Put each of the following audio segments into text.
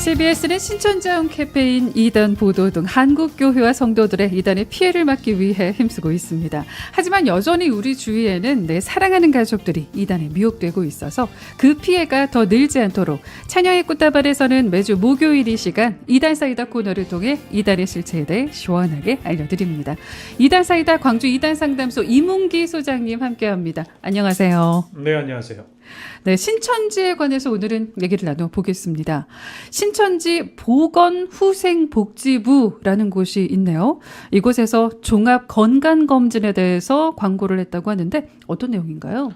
CBS는 신천지형 캠페인 이단 보도 등 한국교회와 성도들의 이단의 피해를 막기 위해 힘쓰고 있습니다. 하지만 여전히 우리 주위에는 내 사랑하는 가족들이 이단에 미혹되고 있어서 그 피해가 더 늘지 않도록 찬양의 꽃다발에서는 매주 목요일 이 시간 이단 사이다 코너를 통해 이단의 실체에 대해 시원하게 알려드립니다. 이단 사이다 광주 이단 상담소 이문기 소장님 함께합니다. 안녕하세요. 네, 안녕하세요. 네, 신천지에 관해서 오늘은 얘기를 나눠보겠습니다. 신천지 보건후생복지부라는 곳이 있네요. 이곳에서 종합건강검진에 대해서 광고를 했다고 하는데 어떤 내용인가요?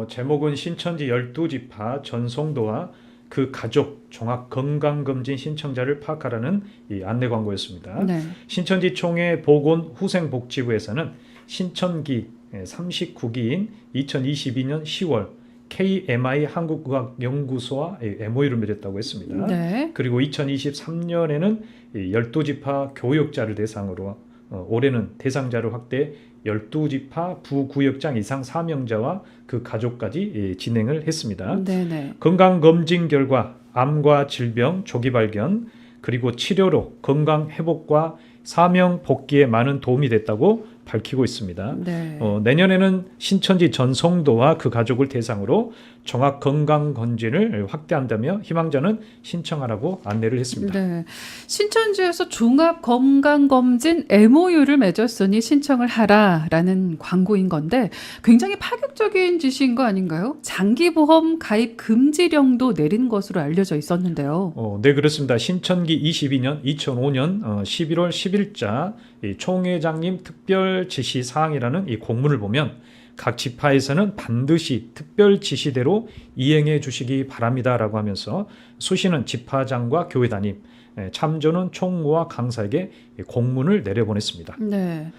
제목은 신천지 12지파 전송도와 그 가족 종합건강검진 신청자를 파악하라는 이 안내 광고였습니다. 네. 신천지 총회 보건후생복지부에서는 신천기 39기인 2022년 10월 KMI 한국의학연구소와 MOU를 맺었다고 했습니다. 네. 그리고 2023년에는 12지파 교역자를 대상으로 올해는 대상자를 확대 12지파 부구역장 이상 사명자와 그 가족까지 진행을 했습니다. 네네. 건강검진 결과 암과 질병 조기 발견 그리고 치료로 건강 회복과 사명 복귀에 많은 도움이 됐다고 밝히고 있습니다. 네. 내년에는 신천지 전성도와 그 가족을 대상으로 종합건강검진을 확대한다며 희망자는 신청하라고 안내를 했습니다. 네. 신천지에서 종합건강검진 MOU를 맺었으니 신청을 하라라는 광고인 건데 굉장히 파격적인 지시인 거 아닌가요? 장기보험 가입 금지령도 내린 것으로 알려져 있었는데요. 네, 그렇습니다. 신천기 22년 2005년 11월 10일자 총회장님 특별 지시 사항이라는 이 공문을 보면 각 지파에서는 반드시 특별 지시대로 이행해 주시기 바랍니다라고 하면서 수시는 지파장과 교회 담임, 참조는 총무와 강사에게 공문을 내려보냈습니다. 네.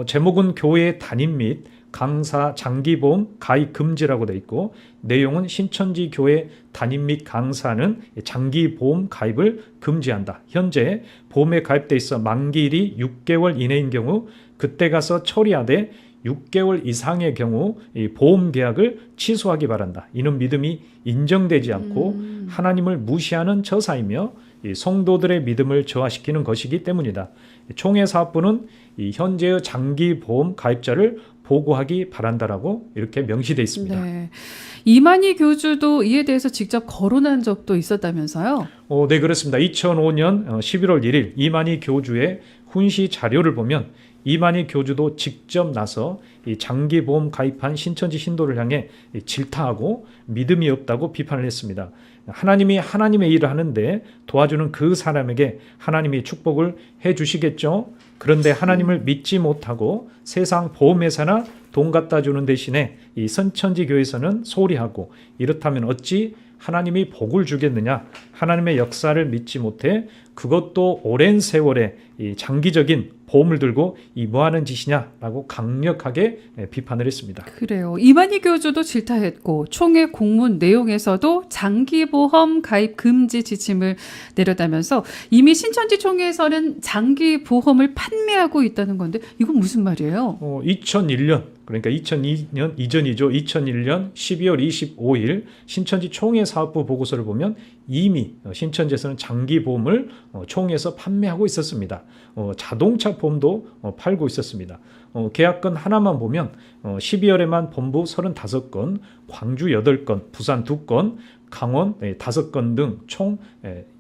제목은 교회 담임 및 강사 장기보험 가입 금지라고 되어 있고 내용은 신천지 교회 담임 및 강사는 장기보험 가입을 금지한다. 현재 보험에 가입돼 있어 만기일이 6개월 이내인 경우 그때 가서 처리하되 6개월 이상의 경우 이 보험 계약을 취소하기 바란다. 이는 믿음이 인정되지 않고 하나님을 무시하는 처사이며 이 성도들의 믿음을 저하시키는 것이기 때문이다. 총회 사업부는 이 현재의 장기보험 가입자를 보고하기 바란다라고 이렇게 명시되어 있습니다. 네. 이만희 교주도 이에 대해서 직접 거론한 적도 있었다면서요? 네, 그렇습니다. 2005년 11월 1일 이만희 교주의 훈시 자료를 보면 이만희 교주도 직접 나서 이 장기보험 가입한 신천지 신도를 향해 질타하고 믿음이 없다고 비판을 했습니다. 하나님이 하나님의 일을 하는데 도와주는 그 사람에게 하나님이 축복을 해주시겠죠. 그런데 하나님을 믿지 못하고 세상 보험회사나 돈 갖다 주는 대신에 이 선천지 교회에서는 소홀히 하고 이렇다면 어찌 하나님이 복을 주겠느냐? 하나님의 역사를 믿지 못해 그것도 오랜 세월에 이 장기적인 보험을 들고 이 뭐하는 짓이냐라고 강력하게 비판을 했습니다. 그래요. 이만희 교주도 질타했고 총회 공문 내용에서도 장기보험 가입 금지 지침을 내렸다면서 이미 신천지 총회에서는 장기보험을 판매하고 있다는 건데 이건 무슨 말이에요? 2001년 그러니까 2002년 이전이죠. 2001년 12월 25일 신천지 총회 사업부 보고서를 보면 이미 신천지에서는 장기보험을 총회에서 판매하고 있었습니다. 자동차 보험도 팔고 있었습니다. 계약건 하나만 보면 12월에만 본부 35건, 광주 8건, 부산 2건, 강원 5건 등 총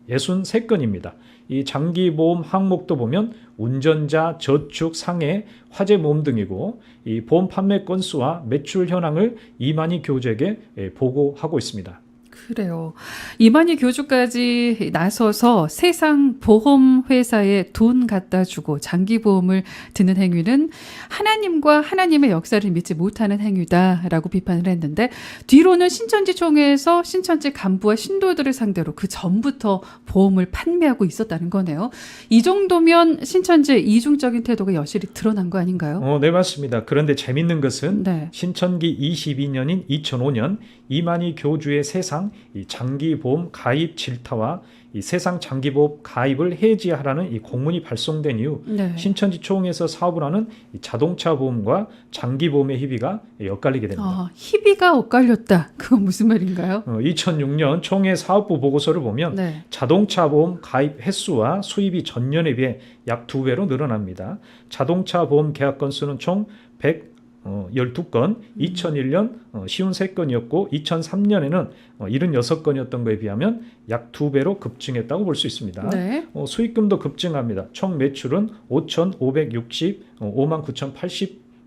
63건입니다. 이 장기보험 항목도 보면 운전자, 저축, 상해, 화재보험 등이고 이 보험 판매 건수와 매출 현황을 이만희 교주에게 보고하고 있습니다. 그래요. 이만희 교주까지 나서서 세상 보험회사에 돈 갖다 주고 장기보험을 드는 행위는 하나님과 하나님의 역사를 믿지 못하는 행위다라고 비판을 했는데 뒤로는 신천지 총회에서 신천지 간부와 신도들을 상대로 그 전부터 보험을 판매하고 있었다는 거네요. 이 정도면 신천지의 이중적인 태도가 여실히 드러난 거 아닌가요? 네, 맞습니다. 그런데 재밌는 것은 네. 신천기 22년인 2005년 이만희 교주의 세상 이 장기보험 가입 질타와 이 세상 장기보험 가입을 해지하라는 이 공문이 발송된 이후 네. 신천지총회에서 사업을 하는 이 자동차 보험과 장기보험의 희비가 엇갈리게 됩니다. 아, 희비가 엇갈렸다. 그건 무슨 말인가요? 2006년 총회 사업부 보고서를 보면 네. 자동차 보험 가입 횟수와 수입이 전년에 비해 약 2배로 늘어납니다. 자동차 보험 계약 건수는 총 112건, 2001년 53건이었고 2003년에는 76건이었던 거에 비하면 약 2배로 급증했다고 볼 수 있습니다. 네. 수익금도 급증합니다. 총 매출은 5,565만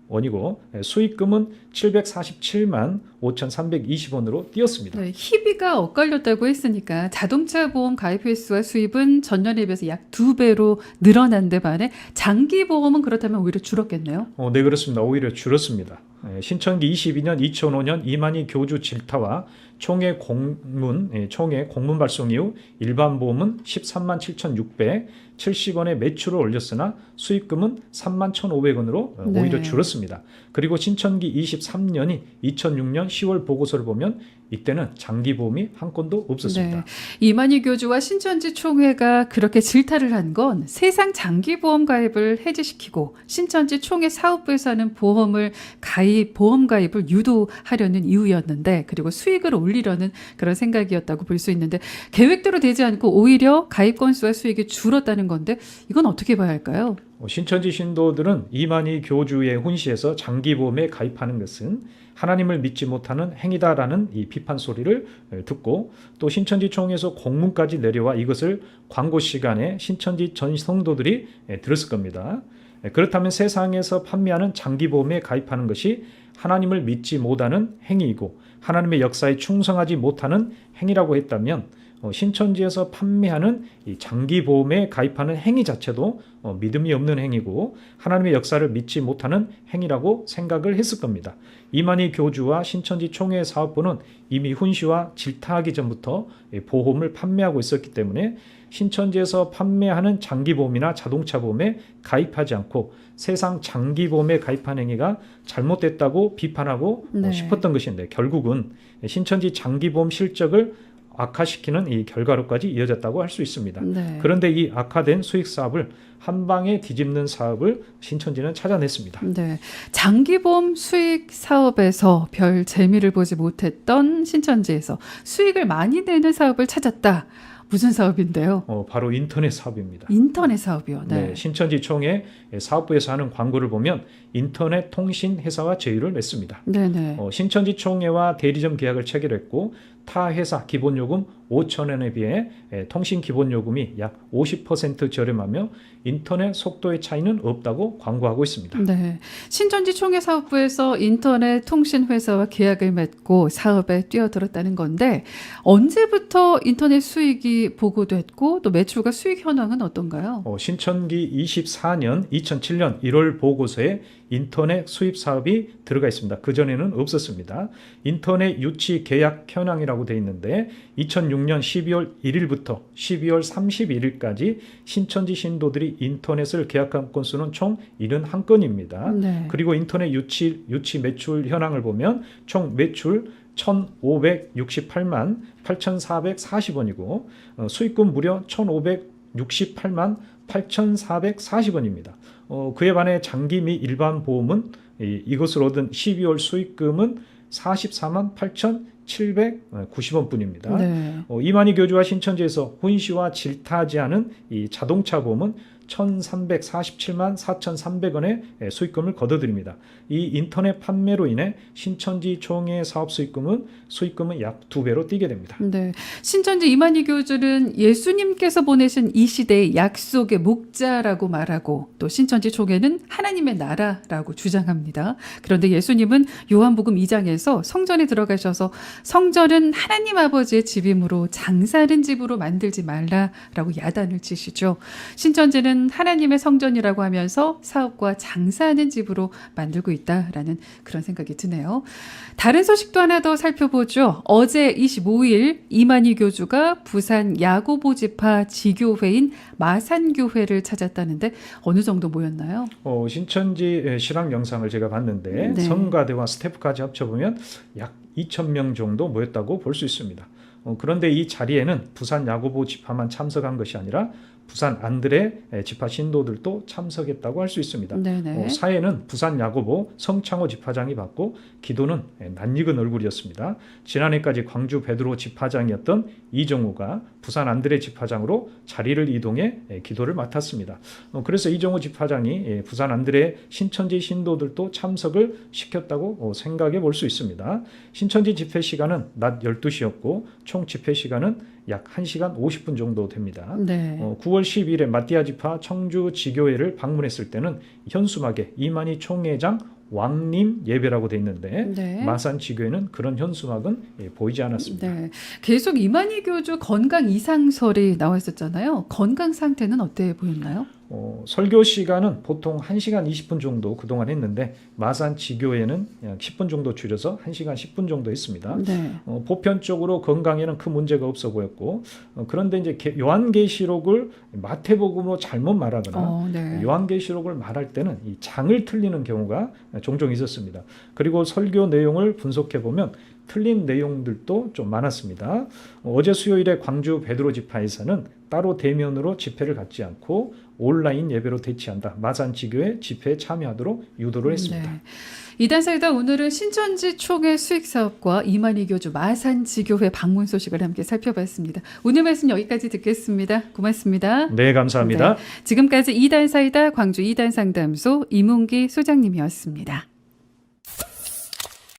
9,080원이고 수익금은 747만 5,320원으로 뛰었습니다. 네, 희비가 엇갈렸다고 했으니까 자동차 보험 가입 횟수와 수입은 전년에 비해서 약 2배로 늘어난 데 반해 장기 보험은 그렇다면 오히려 줄었겠네요. 네, 그렇습니다. 오히려 줄었습니다. 신천기 22년, 2005년 이만희 교주 질타와 총회 공문 발송 이후 일반 보험은 13만 7,670원의 매출을 올렸으나 수익금은 3만 1,500원으로 네. 오히려 줄었습니다. 그리고 신천기 23년이 2006년 10월 보고서를 보면 이때는 장기보험이 한 건도 없었습니다. 네. 이만희 교주와 신천지 총회가 그렇게 질타를 한 건 세상 장기보험 가입을 해지시키고 신천지 총회 사업부에서 하는 보험 가입을 유도하려는 이유였는데, 그리고 수익을 올리려는 그런 생각이었다고 볼 수 있는데, 계획대로 되지 않고 오히려 가입 건수와 수익이 줄었다는 건데, 이건 어떻게 봐야 할까요? 신천지 신도들은 이만희 교주의 훈시에서 장기보험에 가입하는 것은 하나님을 믿지 못하는 행위다라는 이 비판 소리를 듣고, 또 신천지 총회에서 공문까지 내려와 이것을 광고 시간에 신천지 전 성도들이 들었을 겁니다. 그렇다면 세상에서 판매하는 장기보험에 가입하는 것이 하나님을 믿지 못하는 행위이고 하나님의 역사에 충성하지 못하는 행위라고 했다면 신천지에서 판매하는 이 장기보험에 가입하는 행위 자체도 믿음이 없는 행위고 하나님의 역사를 믿지 못하는 행위라고 생각을 했을 겁니다. 이만희 교주와 신천지 총회 사업부는 이미 훈시와 질타하기 전부터 보험을 판매하고 있었기 때문에 신천지에서 판매하는 장기보험이나 자동차 보험에 가입하지 않고 세상 장기보험에 가입한 행위가 잘못됐다고 비판하고 네. 싶었던 것인데, 결국은 신천지 장기보험 실적을 악화시키는 이 결과로까지 이어졌다고 할 수 있습니다. 네. 그런데 이 악화된 수익 사업을 한 방에 뒤집는 사업을 신천지는 찾아냈습니다. 네. 장기보험 수익 사업에서 별 재미를 보지 못했던 신천지에서 수익을 많이 내는 사업을 찾았다. 무슨 사업인데요? 바로 인터넷 사업입니다. 인터넷 사업이요. 네. 신천지 총회 사업부에서 하는 광고를 보면 인터넷 통신 회사와 제휴를 맺습니다. 네네. 신천지 총회와 대리점 계약을 체결했고 타 회사 기본요금 5,000원에 비해 통신 기본요금이 약 50% 저렴하며 인터넷 속도의 차이는 없다고 광고하고 있습니다. 네. 신천지 총회 사업부에서 인터넷 통신 회사와 계약을 맺고 사업에 뛰어들었다는 건데, 언제부터 인터넷 수익이 보고됐고 또 매출과 수익 현황은 어떤가요? 신천기 24년, 2007년 1월 보고서에 인터넷 수입 사업이 들어가 있습니다. 그전에는 없었습니다. 인터넷 유치 계약 현황이라고 되어 있는데 2006년 12월 1일부터 12월 31일까지 신천지 신도들이 인터넷을 계약한 건수는 총 71건입니다. 네. 그리고 인터넷 유치 매출 현황을 보면 총 매출 1,568만 8,440원이고 수익금 무려 1,568만 8,440원입니다. 그에 반해 장기 및 일반 보험은 이것을 얻은 12월 수익금은 44만 8,790원 뿐입니다. 네. 이만희 교주와 신천지에서 훈시와 질타하지 않은 이 자동차 보험은 1,347만 4,300원의 수익금을 거둬들입니다. 이 인터넷 판매로 인해 신천지 총회 사업 수익금은 약 2배로 뛰게 됩니다. 네. 신천지 이만희 교주는 예수님께서 보내신 이 시대의 약속의 목자라고 말하고, 또 신천지 총회는 하나님의 나라라고 주장합니다. 그런데 예수님은 요한복음 2장에서 성전에 들어가셔서 성전은 하나님 아버지의 집이므로 장사하는 집으로 만들지 말라라고 야단을 치시죠. 신천지는 하나님의 성전이라고 하면서 사업과 장사하는 집으로 만들고 있다라는 그런 생각이 드네요. 다른 소식도 하나 더 살펴보죠. 어제 25일 이만희 교주가 부산 야고보지파 지교회인 마산교회를 찾았다는데 어느 정도 모였나요? 신천지 실황 영상을 제가 봤는데 네. 성가대와 스태프까지 합쳐보면 약 2,000명 정도 모였다고 볼 수 있습니다. 그런데 이 자리에는 부산 야고보 지파만 참석한 것이 아니라 부산 안드레 지파 신도들도 참석했다고 할 수 있습니다. 네네. 사회는 부산 야고보 성창호 지파장이 받고 기도는 낯익은 얼굴이었습니다. 지난해까지 광주 베드로 지파장이었던 이정우가 부산 안드레 지파장으로 자리를 이동해 기도를 맡았습니다. 그래서 이정우 지파장이 부산 안드레 신천지 신도들도 참석을 시켰다고 생각해 볼 수 있습니다. 신천지 집회 시간은 낮 12시였고 총 집회 시간은 약 1시간 50분 정도 됩니다. 네. 9월 10일에 마띠아 지파 청주 지교회를 방문했을 때는 현수막에 이만희 총회장 왕님 예배라고 돼 있는데 네. 마산 지교회는 그런 현수막은 보이지 않았습니다. 네. 계속 이만희 교주 건강 이상설이 나와 있었잖아요. 건강 상태는 어때 보였나요? 설교 시간은 보통 1시간 20분 정도 그동안 했는데 마산 지교회는 약 10분 정도 줄여서 1시간 10분 정도 했습니다. 네. 보편적으로 건강에는 큰 문제가 없어 보였고 그런데 이제 요한계시록을 마태복음으로 잘못 말하거나 네. 요한계시록을 말할 때는 이 장을 틀리는 경우가 종종 있었습니다. 그리고 설교 내용을 분석해 보면 틀린 내용들도 좀 많았습니다. 어제 수요일에 광주 베드로 지파에서는 따로 대면으로 집회를 갖지 않고 온라인 예배로 대치한다. 마산 지교회 집회에 참여하도록 유도를 했습니다. 네. 이단사이다 오늘은 신천지 총회 수익사업과 이만희 교주 마산 지교회 방문 소식을 함께 살펴봤습니다. 오늘 말씀 여기까지 듣겠습니다. 고맙습니다. 네, 감사합니다. 네. 지금까지 이단사이다 광주 이단상담소 이문기 소장님이었습니다.